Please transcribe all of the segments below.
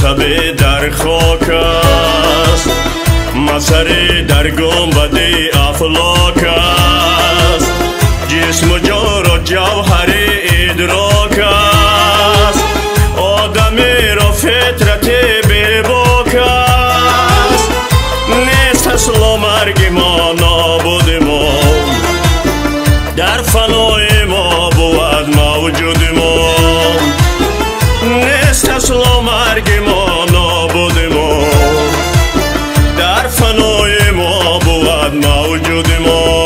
تبه در خاک است، مظهر در گنبد افلاک است. جسم و جان را جوهر ادراک است، آدمی را فطرت بیباک است. نیست اصل و مرگ ما، نابود ما در فنای ما بود موجود ما. نیست اصل و مرگ ما، نابود ما در فنای ما بود موجود ما.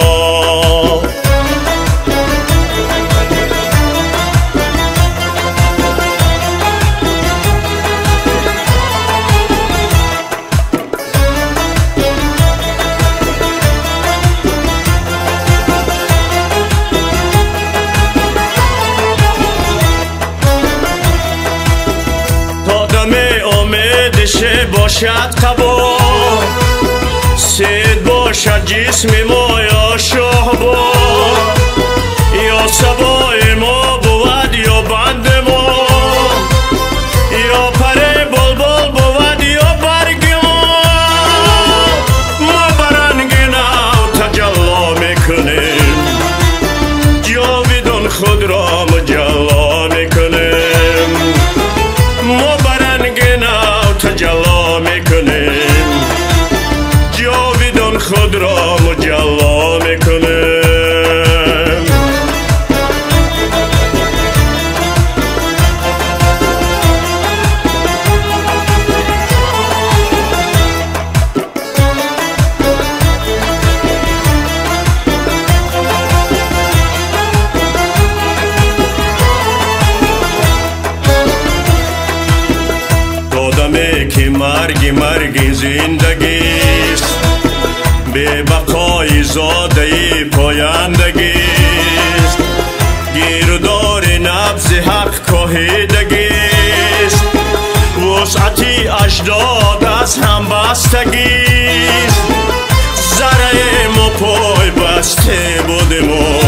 باشد قبا، سید باشد جسم ما یا شهبا، یا سبای ما بود یا بند ما، یا پر بلبل بود یا برگ ما. ما برنگ نو تجلا میکنیم، جاویدان خود را مجلا میکنیم. ما برنگ نو تجلا میکنیم، جاویدان خود را مجلا میکنیم. دادمی که مرگ زندگیست، به بقای زاده پایندگیست. گیردار نبض حق کاهیدگیست، وسعتی اجداد از هم بستگیست. ذره ما پای بسته بودیم و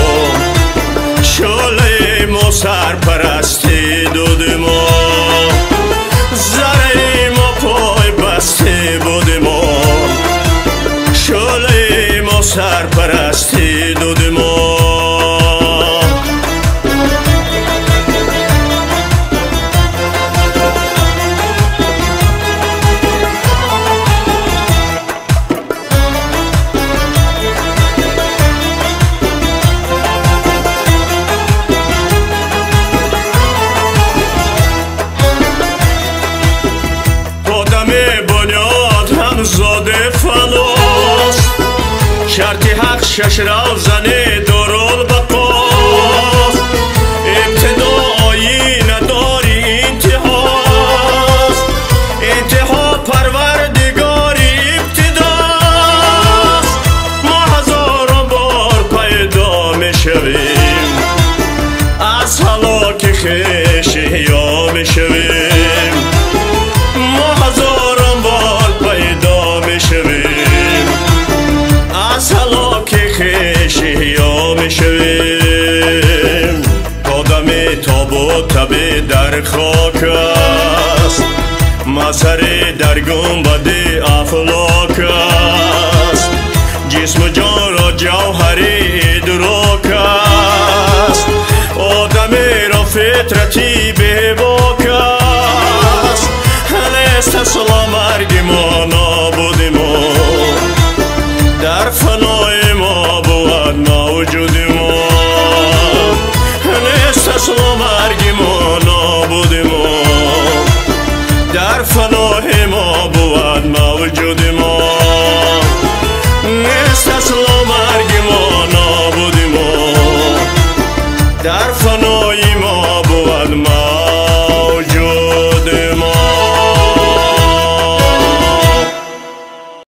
شعله ما سرپرستی دودیم و ذره ما پای بسته بودیم و شعله ما سرپرستی دودیم و زاده فناست. شرط حق شش روزنه دارالبقاست. ابتدا آیین داری انتهاست، انتها پروردگاری ابتداست. ما هزاران بار پیدا میشویم، از هلاک خویش احیا میشویم. ما هزاران بار پیدا میشویم، از هلاک خویش احیا میشویم. آدم تاب و تبه در خاک است، مظهر در گنبد افلاک است. جسم و جان را جوهر ادراک است، آدمی را فطرتی بیباک است. نیست اصل مرگ ما، نابود ما در فنای ما بود موجود ما. نیست اصل مرگ ما، نابود ما در فنای ما بود موجود ما.